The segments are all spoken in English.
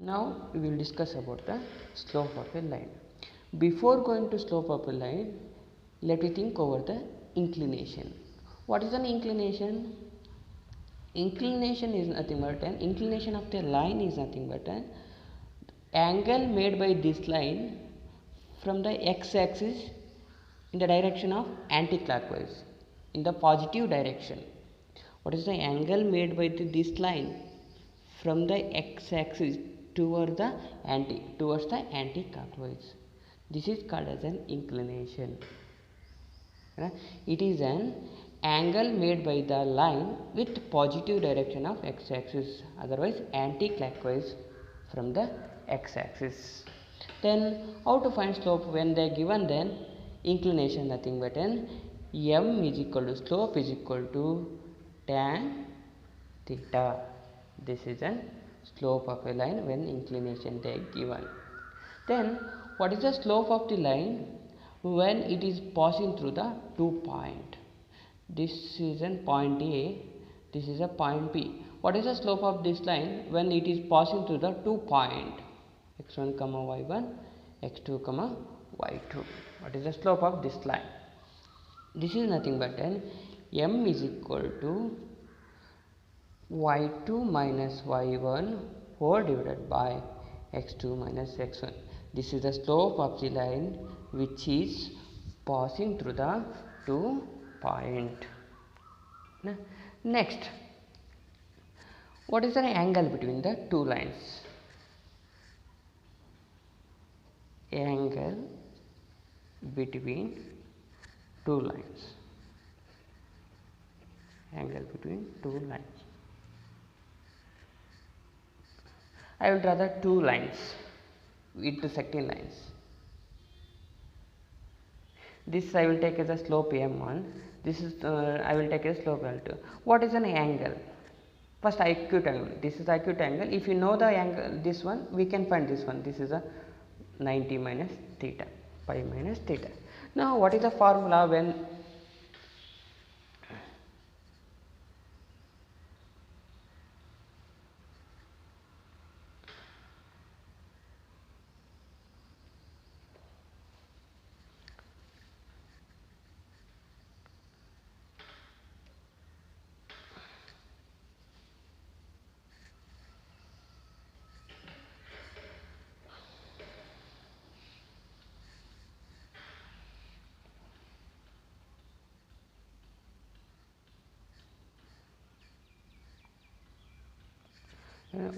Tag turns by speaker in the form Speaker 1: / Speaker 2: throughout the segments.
Speaker 1: Now we will discuss about the slope of a line. Before going to slope of a line, let me think over the inclination. What is an inclination? Inclination is nothing but an inclination of the line is nothing but an angle made by this line from the x-axis in the direction of anti-clockwise, in the positive direction. What is the angle made by this line from the x-axis towards the anti-clockwise? This is called as an inclination. It is an angle made by the line with positive direction of x-axis, otherwise anti-clockwise from the x-axis. Then how to find slope when they are given? Then inclination nothing but an m is equal to slope is equal to tan theta. This is a slope of a line when inclination they are given. Then what is the slope of the line when it is passing through the 2 point? This is a point A, this is a point B. What is the slope of this line when it is passing through the 2 point x1 comma y1, x2 comma y2? What is the slope of this line? This is nothing but an m is equal to y2 minus y1 whole divided by x2 minus x1. This is the slope of the line which is passing through the 2 point. Next, what is the angle between the two lines? Angle between two lines. Angle between two lines. I will draw the two lines, intersecting lines. This I will take as a slope m1. This is I will take as slope l2. What is an angle? First acute angle. This is acute angle. If you know the angle, this one, we can find this one. This is a 90 minus theta, pi minus theta. Now what is the formula when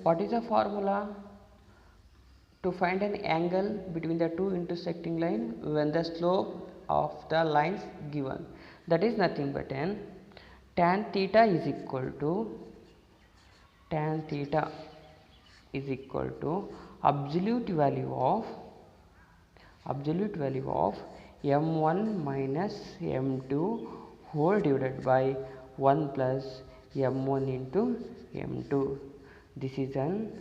Speaker 1: what is the formula to find an angle between the two intersecting line when the slope of the lines given? That is nothing but an tan theta is equal to absolute value of m1 minus m2 whole divided by 1 plus m1 into m2. This is an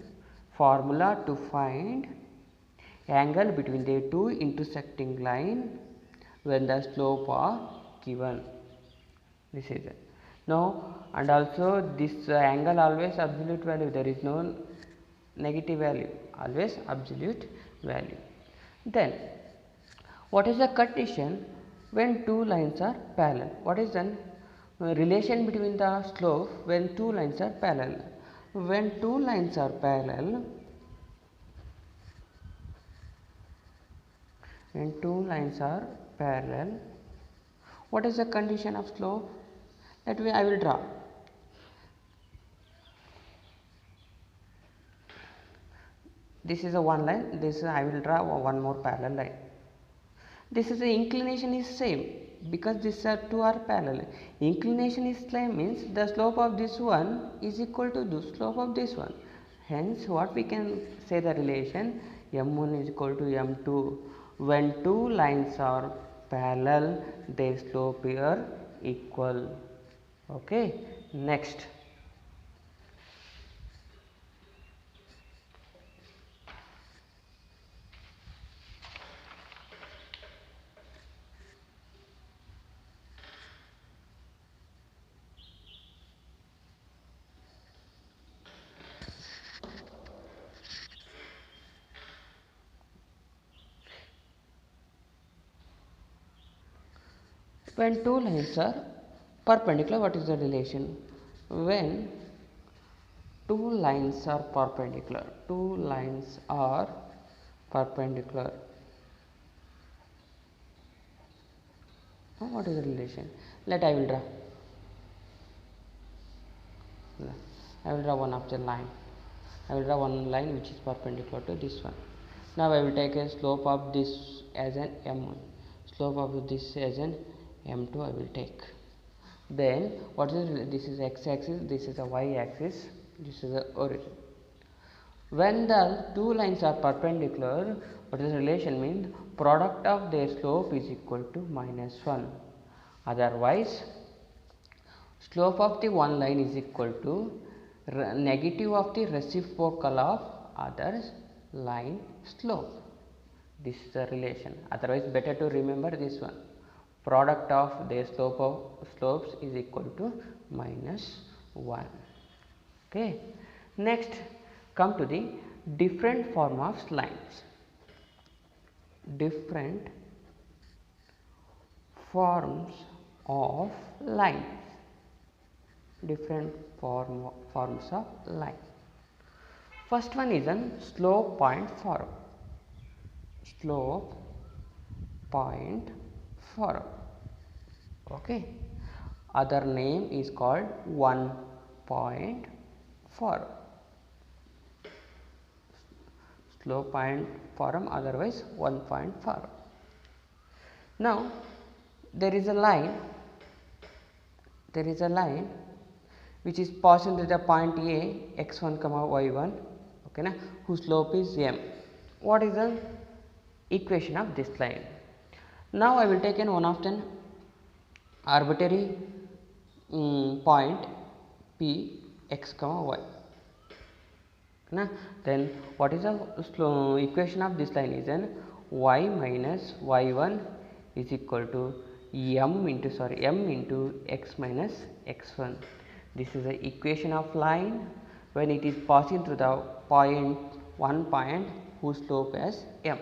Speaker 1: formula to find angle between the two intersecting line when the slope are given. This is it. Now, and also this angle always absolute value, there is no negative value, always absolute value. Then what is the condition when two lines are parallel? What is the relation between the slope when two lines are parallel? When two lines are parallel, what is the condition of slope? That way I will draw. This is a one line, this I will draw one more parallel line. This is the inclination is same because these are two are parallel. Inclination is same means the slope of this one is equal to the slope of this one. Hence what we can say the relation m1 is equal to m2. When two lines are parallel, their slope are equal. Okay, next. When two lines are perpendicular, what is the relation? When two lines are perpendicular, what is the relation? I will draw. I will draw one of the line. I will draw one line which is perpendicular to this one. Now I will take a slope of this as an m1, slope of this as an m2 I will take. Then what is this is x-axis, this is a y-axis, this is the origin. When the two lines are perpendicular, what is the relation means? Product of their slope is equal to -1. Otherwise, slope of the one line is equal to negative of the reciprocal of other line slope. This is the relation. Otherwise, better to remember this one. Product of their slopes is equal to -1. Okay. Next, come to the different form of lines. Different forms of lines. Different forms of line. First one is an slope point form. Slope point form. Okay. Other name is called one point form. Slope point form, otherwise one point form. Now there is a line which is passing through the point A, x1 comma y1, okay na, whose slope is m. What is the equation of this line? Now I will take one of an arbitrary point P, x comma y. Na? Then what is the equation of this line is an y minus y1 is equal to m into x minus x1. This is the equation of line when it is passing through the one point whose slope as m.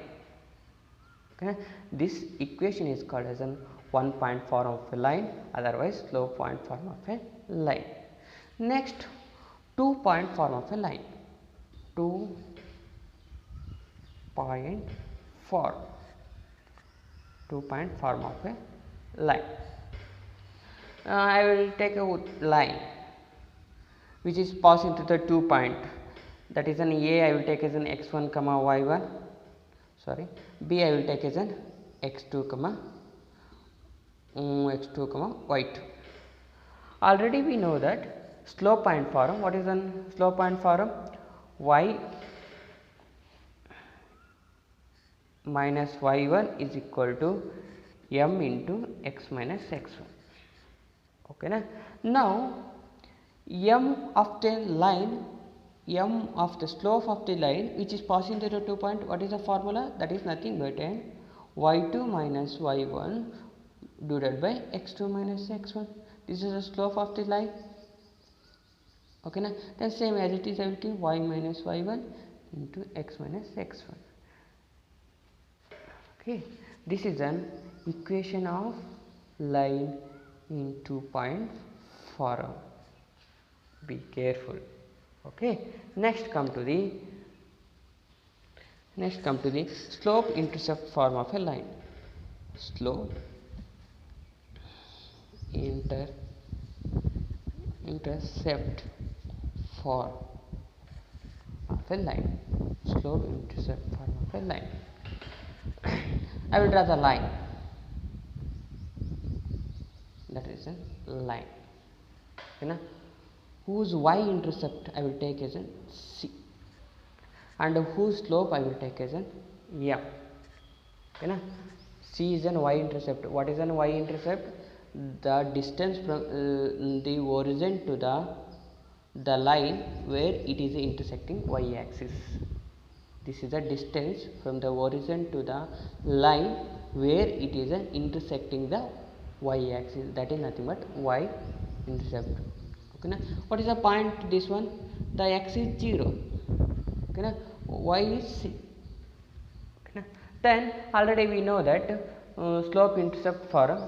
Speaker 1: Okay. This equation is called as an one point form of a line, otherwise slope point form of a line. Next, 2 point form of a line. 2 point form. 2 point form of a line. I will take a line which is passing through the 2 point, that is an A I will take as an x1 comma y1, B I will take as an x2 comma y2. Already we know that slope point form. What is an slope point form? Y minus y1 is equal to m into x minus x1. Okay na? Now m of the slope of the line which is passing through the 2 point, what is the formula? That is nothing but an y2 minus y1 divided by x2 minus x1. This is the slope of the line. Okay na? Then same as it is, I will give y minus y1 into x minus x1. Okay, this is an equation of line in 2 point form. Be careful. Okay. Next come to the slope-intercept form of a line. Slope-intercept form of a line. Slope-intercept form of a line. I will draw the line. That is a line. Okay, na? Whose y-intercept I will take as an C, and whose slope I will take as an M. Okay, na? C is an y-intercept. What is an y-intercept? The distance from the origin to the line where it is intersecting y-axis. This is the distance from the origin to the line where it is intersecting the y-axis. That is nothing but y-intercept. Okay, na? What is the point? This one, the x is 0. Okay, na? Y is C. Okay, na? Then already we know that slope-intercept form.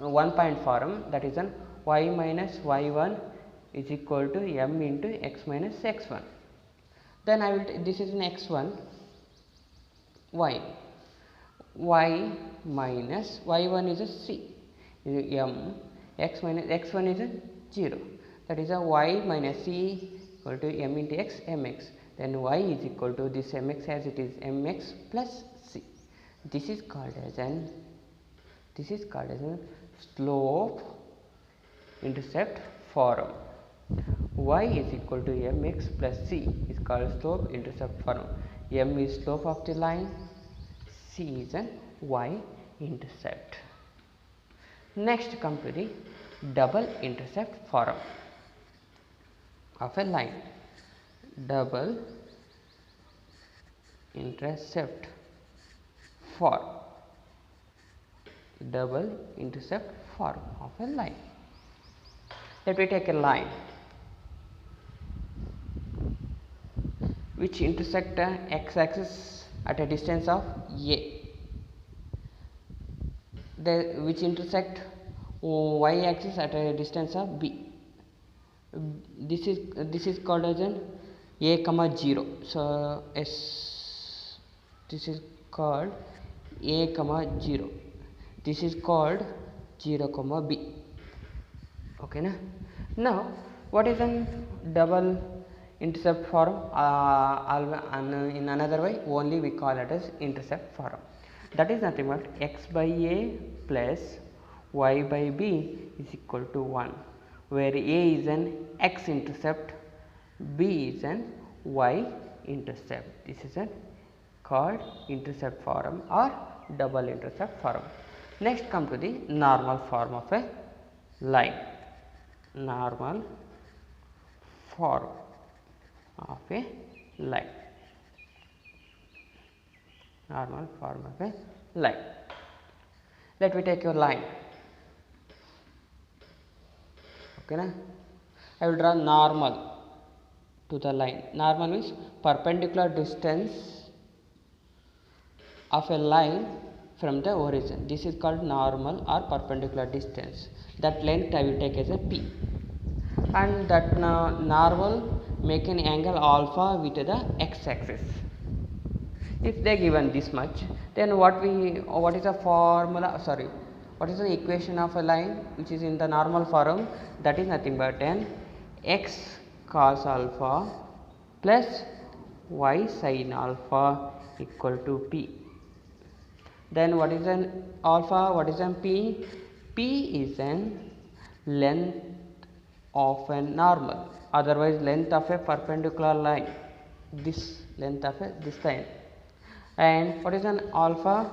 Speaker 1: one point form, that is an y minus y1 is equal to m into x minus x1. Then I will this is an x1, y minus y1 is a c, is m, x minus x1 is a 0, that is a y minus c equal to m into x mx. Then y is equal to this mx as it is mx plus c. This is called as an slope intercept form. Y is equal to mx plus c is called slope intercept form. M is slope of the line, c is an y intercept. Next come to the double intercept form of a line. Double intercept form. Double intercept form of a line. Let me take a line which intersect x axis at a distance of a, which intersect y axis at a distance of b. This is called as an a comma 0. So this is called a comma 0. This is called 0 comma b. Okay na? Now what is a double intercept form? In another way only we call it as intercept form. That is nothing but x by a plus y by b is equal to 1, where a is an x intercept, b is an y intercept. This is called intercept form or double intercept form. Next come to the normal form of a line. Normal form of a line. Normal form of a line. Let me take your line. Okay na? I will draw normal to the line. Normal means perpendicular distance of a line from the origin. This is called normal or perpendicular distance. That length I will take as a p, and that normal make an angle alpha with the x axis. If they given this much, then what is the formula, sorry, what is the equation of a line which is in the normal form? That is nothing but an x cos alpha plus y sin alpha equal to p. Then what is an alpha, what is an p? P is an length of a normal, otherwise length of a perpendicular line, this length of this line. And what is an alpha?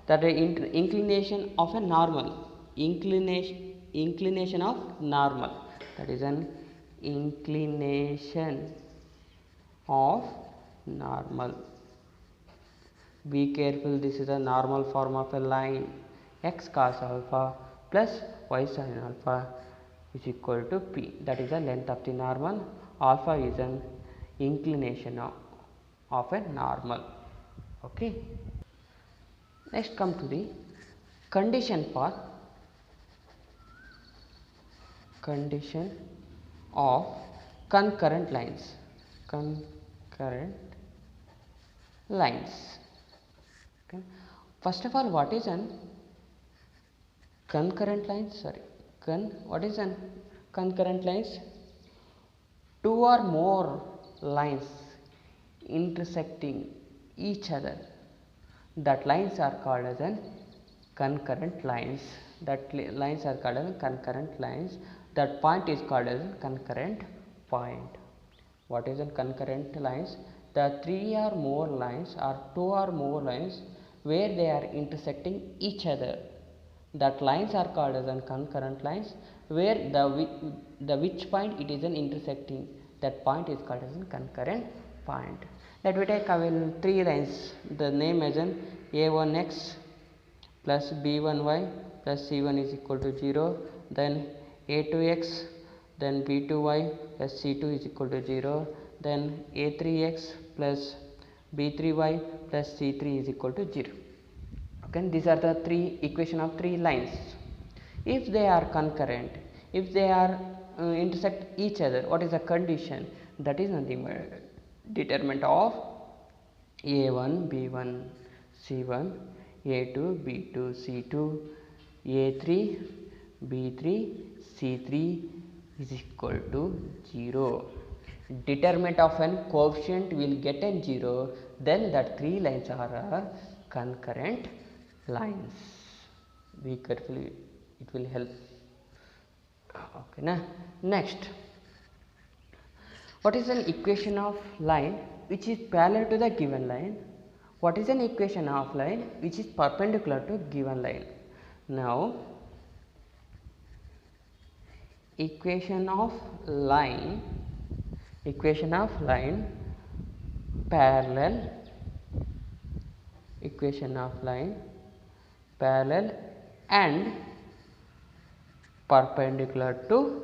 Speaker 1: That is inclination of a normal, inclination of normal, that is an inclination of normal. Be careful, this is a normal form of a line. X cos alpha plus y sin alpha is equal to p, that is the length of the normal. Alpha is an inclination of a normal. Okay. Next come to the condition for condition of concurrent lines. Concurrent lines. Okay. First of all, what is an concurrent lines? Sorry, what is an concurrent lines? Two or more lines intersecting each other, that lines are called as an concurrent lines. That lines are called as concurrent lines. That point is called as concurrent point. What is a concurrent lines? The three or more lines or two or more lines where they are intersecting each other, that lines are called as an concurrent lines. Where the which point it is an intersecting, that point is called as a concurrent point. Let me take three lines. The name as an a1x plus b1y plus c1 is equal to 0. Then a2x, then b2y plus c2 is equal to 0. Then a3x plus b3y plus c3 is equal to 0. Okay, these are the three equation of three lines. If they are concurrent, if they are intersect each other, what is the condition? That is nothing but determinant of a1 b1 c1 a2 b2 c2 a3 b3 c3 is equal to 0. Determinant of an coefficient will get a 0, then that three lines are concurrent lines. Be careful, it will help. Okay, na? Next, what is an equation of line which is parallel to the given line? What is an equation of line which is perpendicular to given line? Now, equation of line parallel, equation of line parallel and perpendicular to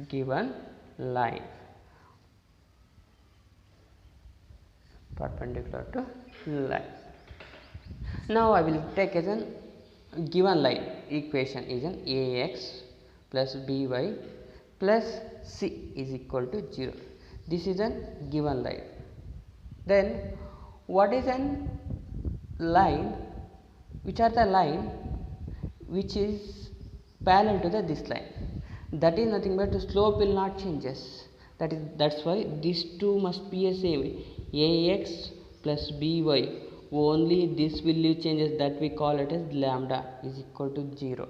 Speaker 1: given line, perpendicular to line. Now I will take as an given line equation is an ax plus by plus c is equal to 0. This is a given line. Then what is an line? Which are the line which is parallel to this line? That is nothing but the slope will not changes. That's why these two must be a same. Ax plus by, only this value changes, that we call it as lambda is equal to 0.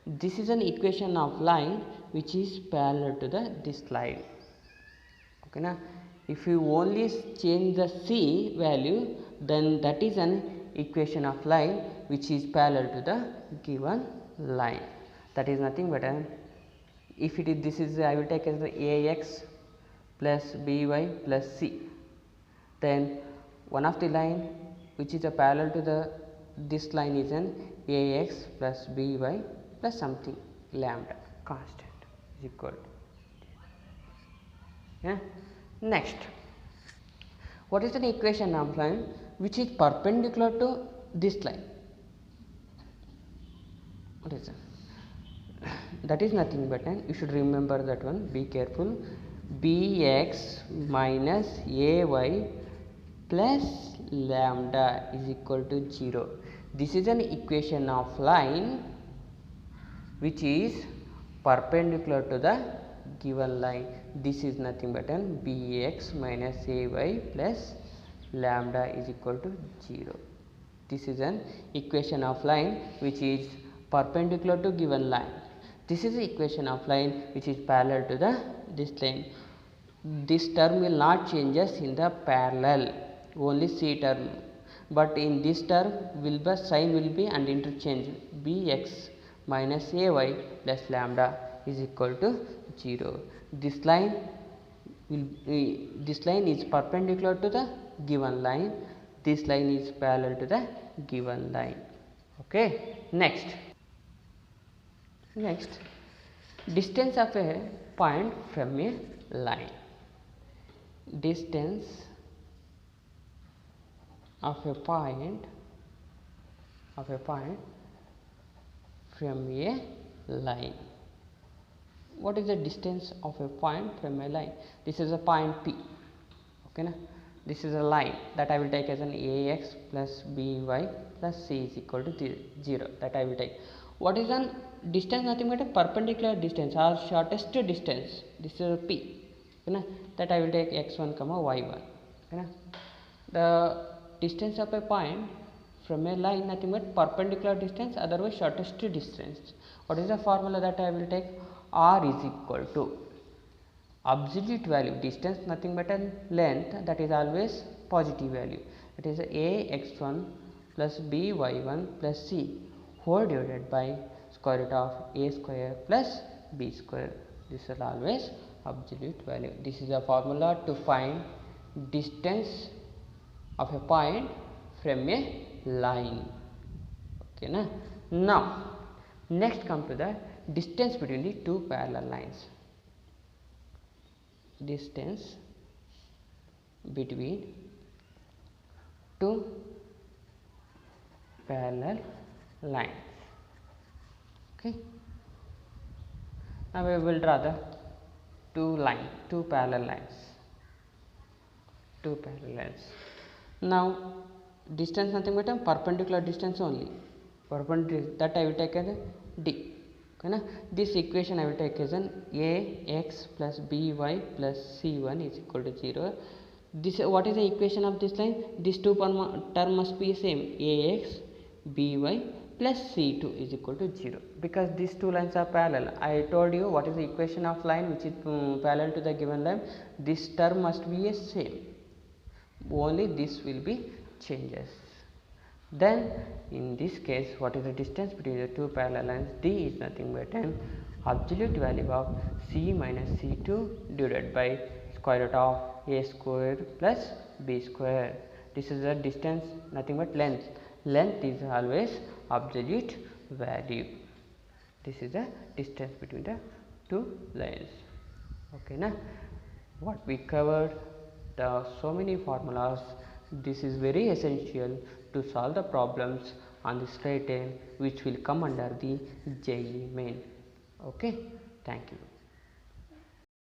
Speaker 1: This is an equation of line which is parallel to this line. Okay, na? If you only change the c value, then that is an equation of line which is parallel to the given line. That is nothing but if it is, this is, I will take as the ax plus by plus c. Then one of the line which is a parallel to this line is an ax plus by plus something lambda constant is equal to, yeah. Next, what is an equation of line which is perpendicular to this line? What is that? That is nothing but you should remember that one, be careful, bx minus ay plus lambda is equal to 0. This is an equation of line which is perpendicular to the given line. This is nothing but bx minus ay plus lambda is equal to 0. This is an equation of line which is perpendicular to given line. This is the equation of line which is parallel to this line. This term will not changes in the parallel, only c term, but in this term will be sign will be and interchange, bx minus ay plus lambda is equal to 0. This line is perpendicular to the given line. This line is parallel to the given line. Okay. Next, distance of a point from a line. Distance of a point from a line. What is the distance of a point from a line? This is a point P. Okay, na? This is a line that I will take as an ax plus by plus c is equal to 0. That I will take. What is an distance? Nothing but a perpendicular distance or shortest distance. This is a P. Okay, na? That I will take x1 comma y1. Okay, na? The distance of a point from a line nothing but perpendicular distance, otherwise shortest distance. What is the formula that I will take? R is equal to absolute value, distance nothing but a length, that is always positive value, that is a x1 plus b y1 plus c whole divided by square root of a square plus b square. This is always absolute value. This is a formula to find distance of a point from a line. Okay, na? Now next come to the distance between the two parallel lines. Distance between two parallel lines. Okay, now we will draw the two parallel lines. Now distance nothing but a perpendicular distance only, perpendicular, that I will take as d. Okay, na? This equation I will take as an ax plus by plus c1 is equal to 0. This, what is the equation of this line? These two term must be same, ax by plus c2 is equal to 0, because these two lines are parallel. I told you what is the equation of line which is parallel to the given line. This term must be a same, only this will be changes. Then in this case, what is the distance between the two parallel lines? D is nothing but an absolute value of c minus c2 divided by square root of a square plus b square. This is the distance, nothing but length. Length is always absolute value. This is the distance between the two lines. Okay, na? What we covered, so many formulas. This is very essential to solve the problems on the straight line which will come under the JEE main. Okay, thank you.